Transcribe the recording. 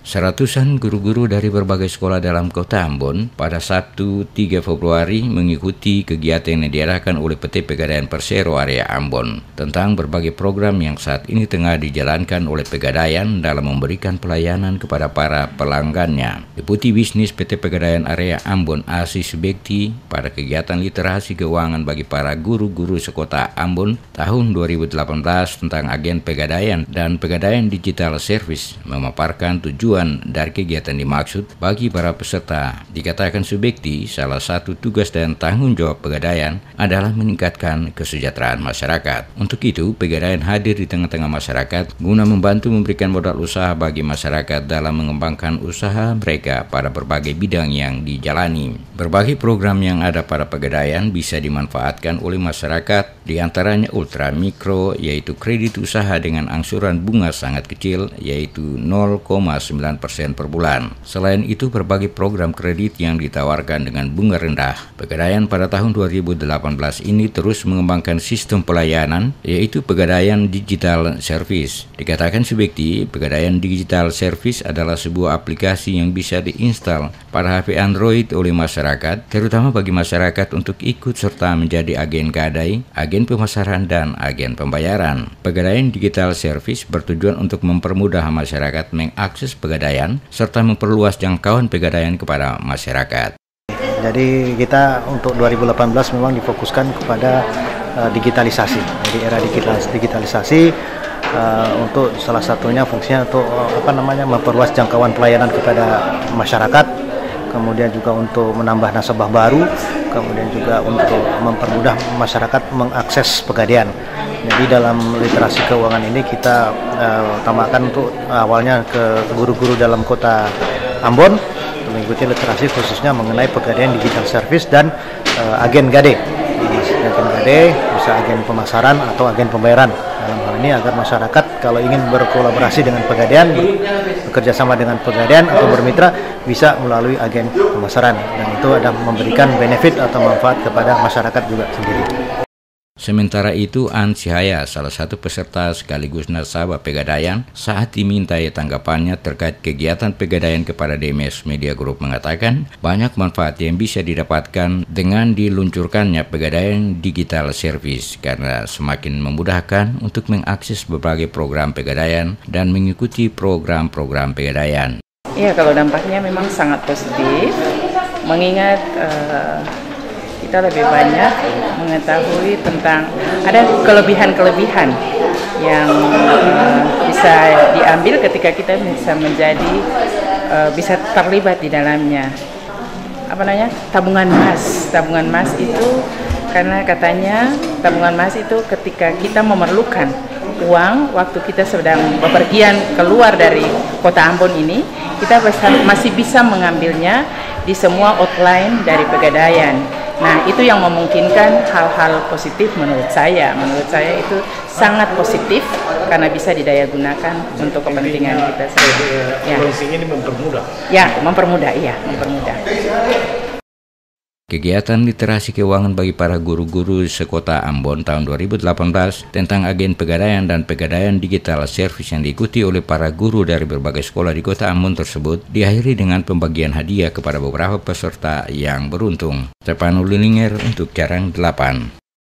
Seratusan guru-guru dari berbagai sekolah dalam kota Ambon pada Sabtu 3 Februari mengikuti kegiatan yang diadakan oleh PT Pegadaian Persero Area Ambon tentang berbagai program yang saat ini tengah dijalankan oleh Pegadaian dalam memberikan pelayanan kepada para pelanggannya. Deputi Bisnis PT Pegadaian Area Ambon Asi Subekti pada kegiatan literasi keuangan bagi para guru-guru sekota Ambon tahun 2018 tentang agen Pegadaian dan Pegadaian Digital Service memaparkan tujuan dari kegiatan dimaksud bagi para peserta. Dikatakan Subekti, salah satu tugas dan tanggung jawab Pegadaian adalah meningkatkan kesejahteraan masyarakat. Untuk itu, Pegadaian hadir di tengah-tengah masyarakat guna membantu memberikan modal usaha bagi masyarakat dalam mengembangkan usaha mereka pada berbagai bidang yang dijalani. Berbagai program yang ada pada Pegadaian bisa dimanfaatkan oleh masyarakat, diantaranya ultra mikro, yaitu kredit usaha dengan angsuran bunga sangat kecil, yaitu 0,9% per bulan. Selain itu, berbagai program kredit yang ditawarkan dengan bunga rendah. Pegadaian pada tahun 2018 ini terus mengembangkan sistem pelayanan, yaitu Pegadaian Digital Service. Dikatakan Subekti, Pegadaian Digital Service adalah sebuah aplikasi yang bisa diinstal pada HP Android oleh masyarakat, terutama bagi masyarakat untuk ikut serta menjadi agen gadai, agen pemasaran, dan agen pembayaran. Pegadaian Digital Service bertujuan untuk mempermudah masyarakat mengakses Pegadaian serta memperluas jangkauan Pegadaian kepada masyarakat. Jadi kita untuk 2018 memang difokuskan kepada digitalisasi. Jadi era digitalisasi untuk salah satunya fungsinya untuk memperluas jangkauan pelayanan kepada masyarakat, kemudian juga untuk menambah nasabah baru, kemudian juga untuk mempermudah masyarakat mengakses Pegadaian. Jadi dalam literasi keuangan ini kita utamakan untuk awalnya ke guru-guru dalam kota Ambon untuk mengikuti literasi khususnya mengenai Pegadaian Digital Service dan agen gade. Agen gade bisa agen pemasaran atau agen pembayaran. Dalam hal ini agar masyarakat kalau ingin berkolaborasi dengan Pegadaian, bekerja sama dengan Pegadaian atau bermitra bisa melalui agen pemasaran, dan itu ada memberikan benefit atau manfaat kepada masyarakat juga sendiri. Sementara itu, An Cihaya, salah satu peserta sekaligus nasabah Pegadaian, saat dimintai tanggapannya terkait kegiatan Pegadaian kepada DMS Media Group mengatakan banyak manfaat yang bisa didapatkan dengan diluncurkannya Pegadaian Digital Service karena semakin memudahkan untuk mengakses berbagai program Pegadaian dan mengikuti program-program Pegadaian. Iya, kalau dampaknya memang sangat positif, mengingat kita lebih banyak mengetahui tentang ada kelebihan-kelebihan yang bisa diambil ketika kita bisa menjadi bisa terlibat di dalamnya. Tabungan emas. Tabungan emas itu karena katanya tabungan emas itu ketika kita memerlukan uang waktu kita sedang bepergian keluar dari kota Ambon ini, kita masih bisa mengambilnya di semua outline dari Pegadaian. Nah, itu yang memungkinkan hal-hal positif menurut saya. Menurut saya itu sangat positif karena bisa didaya gunakan untuk kepentingan kita sendiri. Ya. Ini mempermudah. Ya, mempermudah. Kegiatan literasi keuangan bagi para guru-guru sekota Ambon tahun 2018 tentang agen Pegadaian dan Pegadaian Digital Service yang diikuti oleh para guru dari berbagai sekolah di kota Ambon tersebut diakhiri dengan pembagian hadiah kepada beberapa peserta yang beruntung. Stefano Lilinger untuk Jarang 8.